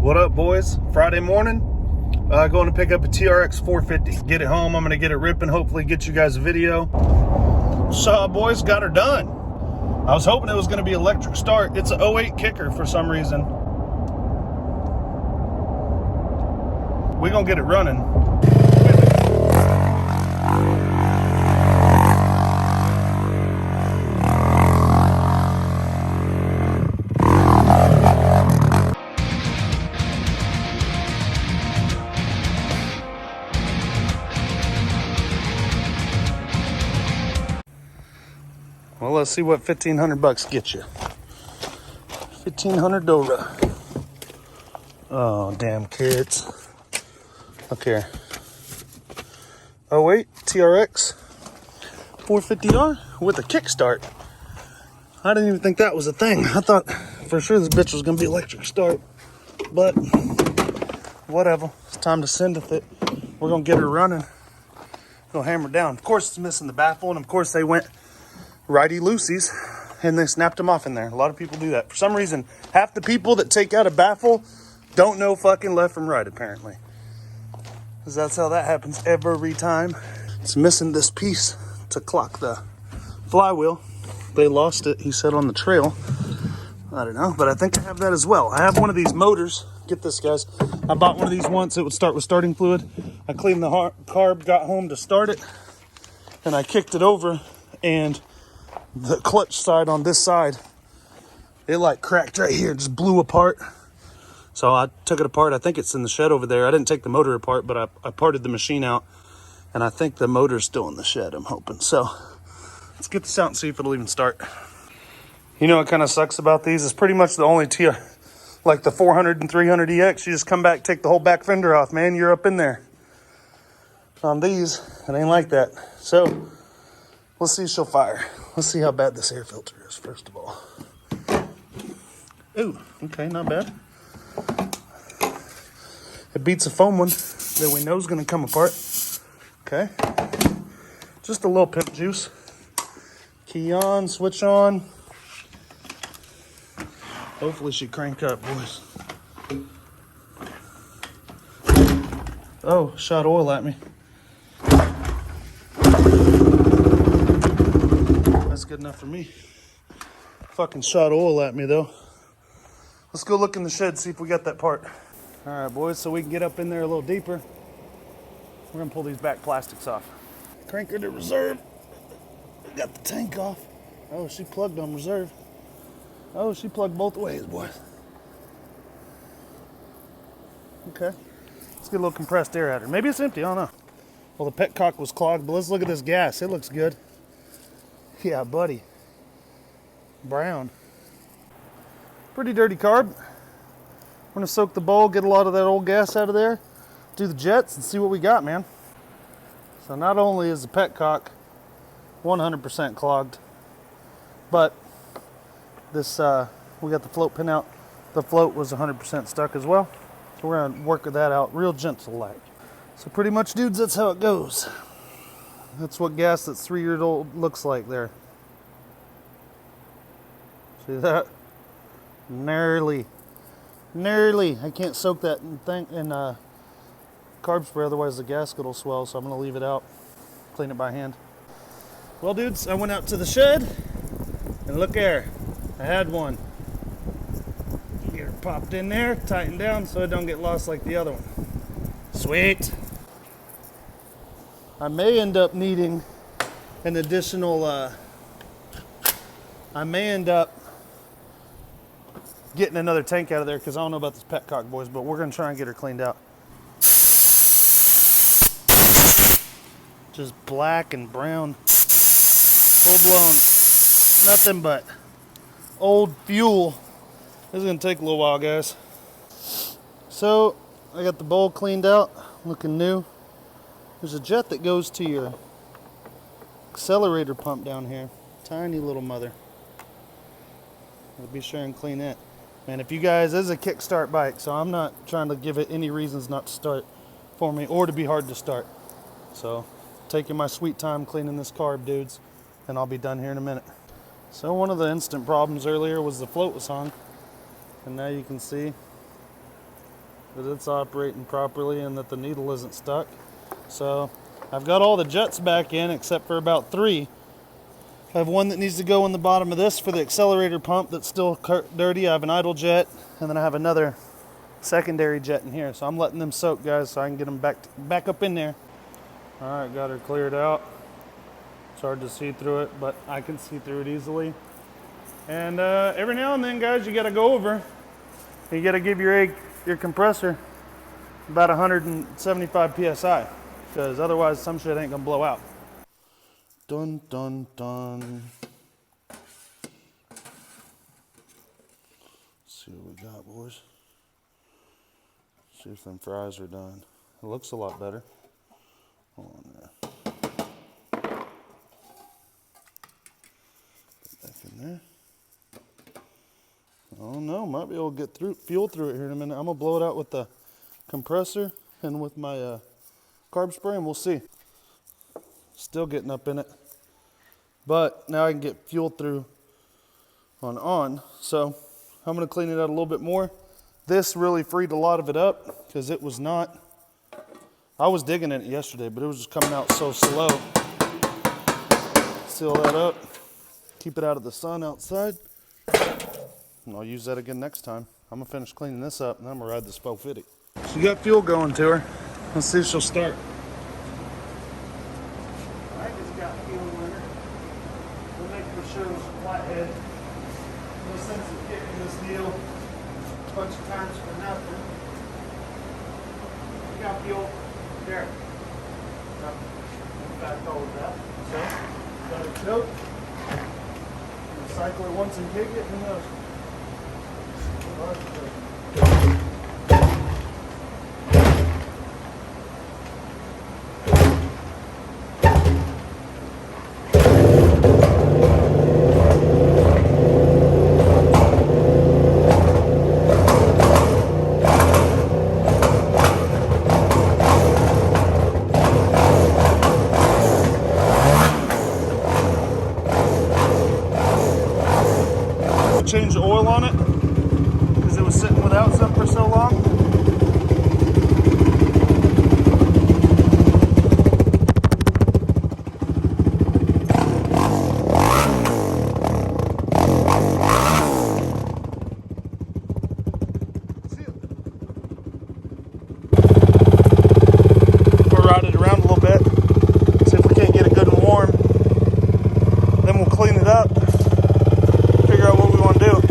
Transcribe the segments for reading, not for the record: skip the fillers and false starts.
What up, boys? Friday morning, going to pick up a TRX450. Get it home, I'm going to get it ripping, hopefully get you guys a video. So, boys, got her done. I was hoping it was going to be electric start. It's an 08 kicker for some reason. We're going to get it running. Well, let's see what $1,500 gets you. 1,500 Dora. Oh, damn kids. Look here. Oh wait, TRX 450R with a kickstart. I didn't even think that was a thing. I thought for sure this bitch was gonna be electric start, but whatever. It's time to send it. We're gonna get her running. Go hammer down. Of course, it's missing the baffle, and of course they went righty loosies and they snapped them off in there. A lot of people do that. For some reason, half the people that take out a baffle don't know fucking left from right, apparently. Because that's how that happens every time. It's missing this piece to clock the flywheel. They lost it, he said, on the trail. I don't know, but I think I have that as well. I have one of these motors. Get this, guys. I bought one of these once. It would start with starting fluid. I cleaned the carb, got home to start it, and I kicked it over, and the clutch side on this side, it like cracked right here, just blew apart. So I took it apart. I think it's in the shed over there. I didn't take the motor apart, but I parted the machine out, and I think the motor's still in the shed, I'm hoping. So let's get this out and see if it'll even start. You know what kind of sucks about these? It's pretty much the only like the 400 and 300 EX. You just come back, take the whole back fender off, man. You're up in there. On these, it ain't like that. So let's see if she'll fire. Let's see how bad this air filter is, first of all. Ooh, okay, not bad. It beats a foam one that we know is going to come apart. Okay. Just a little pimp juice. Key on, switch on. Hopefully she cranked up, boys. Oh, shot oil at me. That's good enough for me. Fucking shot oil at me, though. Let's go look in the shed, see if we got that part. All right, boys, so we can get up in there a little deeper. We're gonna pull these back plastics off. Cranker to reserve. Got the tank off. Oh, she plugged on reserve. Oh, she plugged both ways, boys. Okay. Let's get a little compressed air out of her. Maybe it's empty, I don't know. Well, the petcock was clogged, but let's look at this gas. It looks good. Yeah, buddy. Brown. Pretty dirty carb. We're gonna soak the bowl, get a lot of that old gas out of there, do the jets, and see what we got, man. So not only is the petcock 100% clogged, but this we got the float pin out. The float was 100% stuck as well. So we're gonna work that out real gentle like. So pretty much, dudes, that's how it goes. That's what gas that's 3 years old looks like there. See that? Gnarly. I can't soak that thing in carb spray, otherwise the gasket will swell, so I'm gonna leave it out, clean it by hand. Well, dudes, I went out to the shed, and look there, I had one. Get her popped in there, tightened down so it don't get lost like the other one. Sweet. I may end up needing an additional, I may end up getting another tank out of there, because I don't know about this petcock, boys, but we're going to try and get her cleaned out. Just black and brown. Full blown. Nothing but old fuel. This is going to take a little while, guys. So, I got the bowl cleaned out, looking new. There's a jet that goes to your accelerator pump down here. Tiny little mother. I'll be sure and clean it. And if you guys, this is a kickstart bike, so I'm not trying to give it any reasons not to start for me or to be hard to start. So, taking my sweet time cleaning this carb, dudes, and I'll be done here in a minute. So one of the instant problems earlier was the float was hung, and now you can see that it's operating properly and that the needle isn't stuck. So I've got all the jets back in except for about 3. I have one that needs to go in the bottom of this for the accelerator pump that's still dirty. I have an idle jet, and then I have another secondary jet in here. So I'm letting them soak, guys, so I can get them back up in there. All right, got her cleared out. It's hard to see through it, but I can see through it easily. And every now and then, guys, you got to go over. You got to give your compressor about 175 psi, because otherwise some shit ain't gonna blow out. Dun dun dun. Let's see what we got, boys. See if them fries are done. It looks a lot better. Hold on there. Put that in there. Oh no, might be able to get fuel through it here in a minute. I'm gonna blow it out with the compressor and with my carb spray, and we'll see. Still getting up in it, but now I can get fuel through on. So I'm gonna clean it out a little bit more. This really freed a lot of it up because it was not. I was digging in it yesterday, but it was just coming out so slow. Seal that up. Keep it out of the sun outside. And I'll use that again next time. I'm gonna finish cleaning this up and then I'm gonna ride this 450. She got fuel going to her. Let's see if she'll start. I just got fuel in her. We'll make sure it's a flathead. No sense of kicking this deal a bunch of times for nothing. You got fuel? There. In fact, all of that. So, got it choke. Cycle it once and kick it, who knows? Change the oil on it because it was sitting without some for so long. We'll ride it around a little bit, see if we can't get it good and warm. Then we'll clean it up. Figure out what we want to do.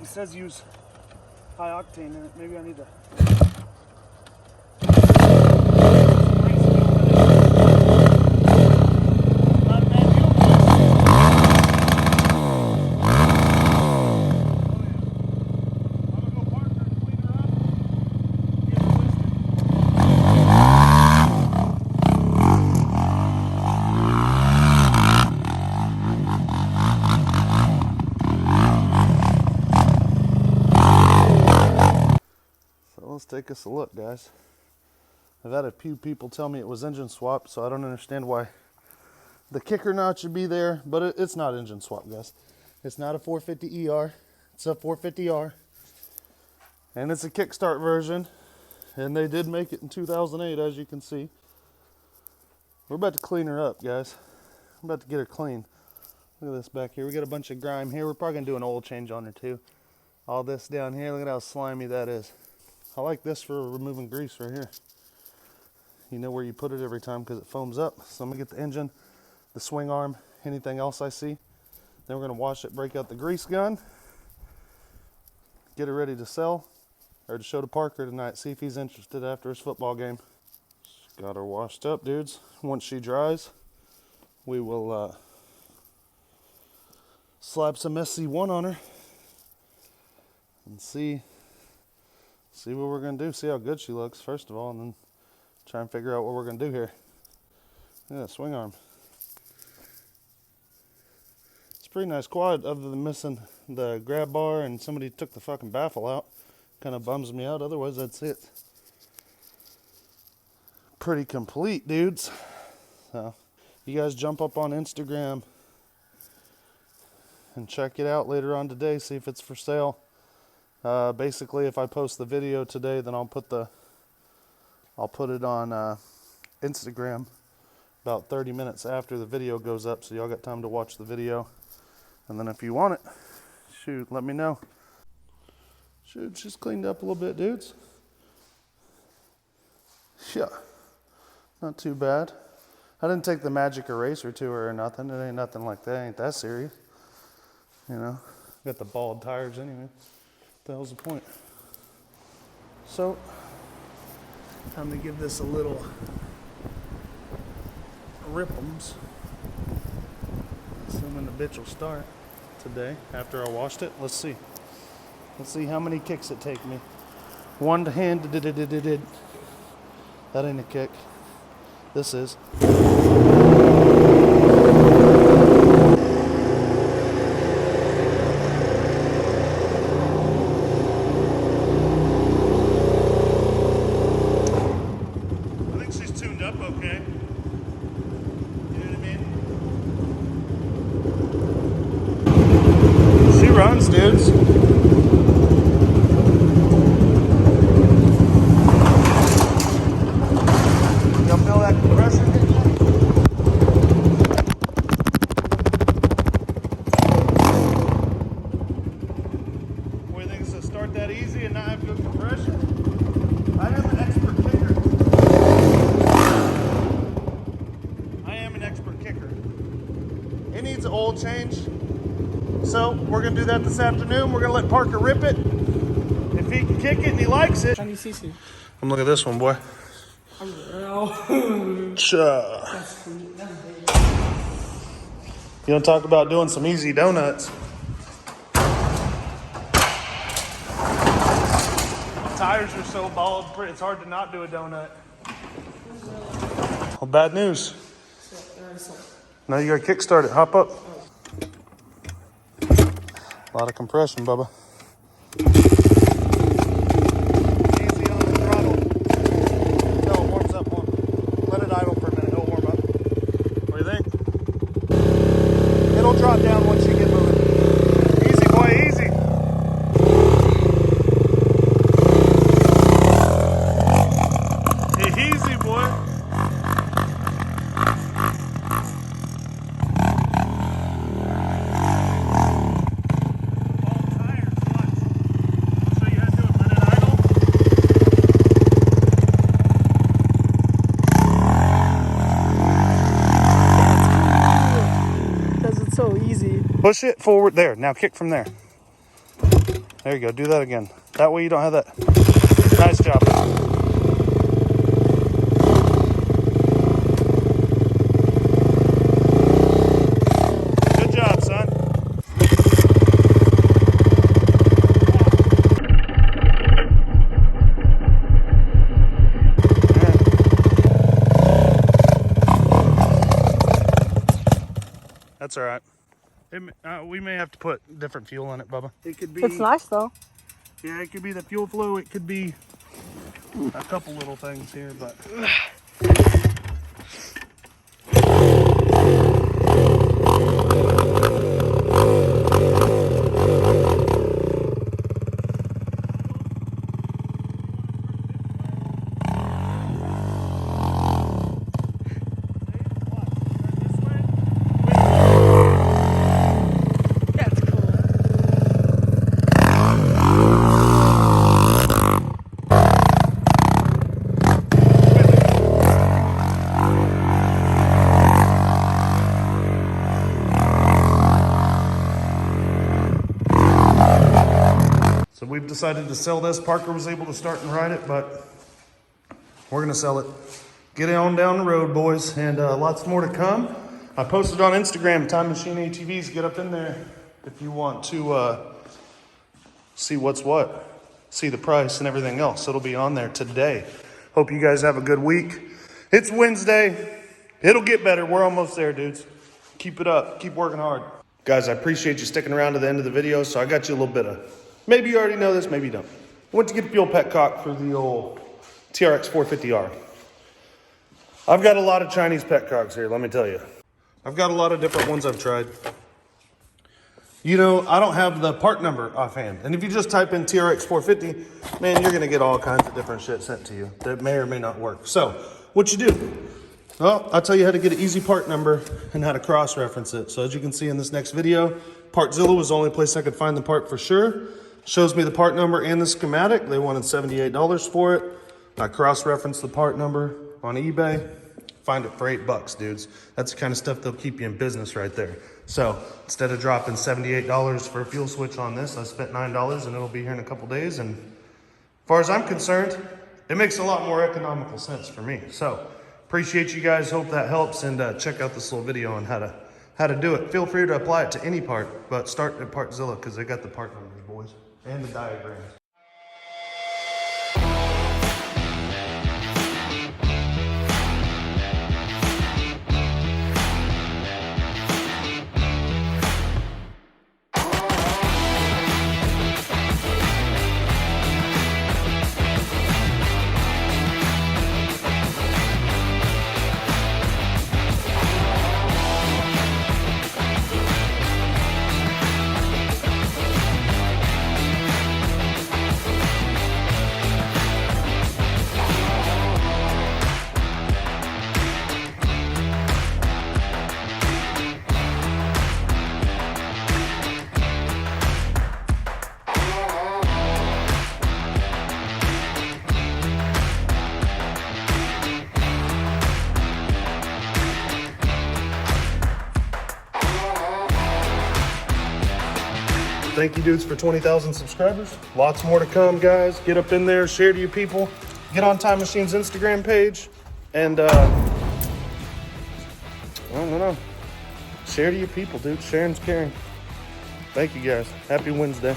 Says use high octane in it. Maybe I need to. Let's take us a look, guys. I've had a few people tell me it was engine swap, so I don't understand why the kicker notch should be there, but it's not engine swap, guys. It's not a 450ER, it's a 450R, and it's a kickstart version, And they did make it in 2008, as you can see. We're about to clean her up, guys. I'm about to get her clean. Look at this back here. We got a bunch of grime here. We're probably going to do an oil change on her too. All this down here, look at how slimy that is. I like this for removing grease right here. You know where you put it every time because it foams up. So I'm going to get the engine, the swing arm, anything else I see. Then we're going to wash it, break out the grease gun, get her ready to sell or to show to Parker tonight. See if he's interested after his football game. Got her washed up, dudes. Once she dries, we will slap some SC1 on her and see what we're going to do. See how good she looks, first of all, and then try and figure out what we're going to do here. Yeah, swing arm. It's a pretty nice quad, other than missing the grab bar and somebody took the fucking baffle out. Kind of bums me out. Otherwise, that's it. Pretty complete, dudes. So, you guys jump up on Instagram and check it out later on today. See if it's for sale. Basically, if I post the video today, then I'll put it on Instagram about 30 minutes after the video goes up, so y'all got time to watch the video. And then if you want it, shoot, let me know. Shoot, she's cleaned up a little bit, dudes. Yeah, not too bad. I didn't take the magic eraser to her or nothing. It ain't nothing like that. Ain't that serious. You know, got the bald tires anyway. What the hell's the point? So, time to give this a little rip'ems. Assuming the bitch will start today after I washed it. Let's see. Let's see how many kicks it take me. One hand did. That ain't a kick. This is. Dudes. You feel that compression? Boy, think it's to start that easy and not have good compression? I am an expert kicker. It needs an oil change. So we're going to do that this afternoon. We're going to let Parker rip it. If he can kick it and he likes it. Come look at this one, boy. You want to talk about doing some easy donuts? Tires are so bald, it's hard to not do a donut. Well, bad news. Now you got to kickstart it. Hop up. A lot of compression, Bubba. Easy on the throttle. Until it warms up more. Let it idle for a minute. It'll warm up. What do you think? It'll drop down once you get moving. Easy, boy, easy. Easy, boy. Push it forward there. Now kick from there. There you go. Do that again. That way you don't have that. Nice job. Good job, son. That's all right. We may have to put different fuel in it, Bubba. It could be. It's nice though. Yeah, it could be the fuel flow. It could be a couple little things here, but. we've decided to sell this. Parker was able to start and ride it, but we're gonna sell it. Get it on down the road, boys, and lots more to come. I posted on Instagram, Time Machine ATVs. Get up in there if you want to see what's what, see the price and everything else. It'll be on there today. Hope you guys have a good week. It's Wednesday. It'll get better. We're almost there, dudes. Keep it up. Keep working hard. Guys, I appreciate you sticking around to the end of the video. So I got you a little bit of, maybe you already know this, maybe you don't. I went to get the old petcock for the old TRX450R. I've got a lot of Chinese petcocks here, let me tell you. I've got a lot of different ones I've tried. You know, I don't have the part number offhand. And if you just type in TRX450, man, you're gonna get all kinds of different shit sent to you that may or may not work. So, what you do? Well, I'll tell you how to get an easy part number and how to cross-reference it. So as you can see in this next video, Partzilla was the only place I could find the part for sure. Shows me the part number and the schematic. They wanted $78 for it. I cross-referenced the part number on eBay. Find it for $8, dudes. That's the kind of stuff that'll keep you in business right there. So instead of dropping $78 for a fuel switch on this, I spent $9 and it'll be here in a couple days. And as far as I'm concerned, it makes a lot more economical sense for me. So appreciate you guys. Hope that helps. And check out this little video on how to do it. Feel free to apply it to any part, but start at Partzilla because they got the part numbers, boys, and the diagrams. Thank you, dudes, for 20,000 subscribers. Lots more to come, guys. Get up in there, share to your people. Get on Time Machine's Instagram page. And, I don't know. Share to your people, dude. Sharing's caring. Thank you, guys. Happy Wednesday.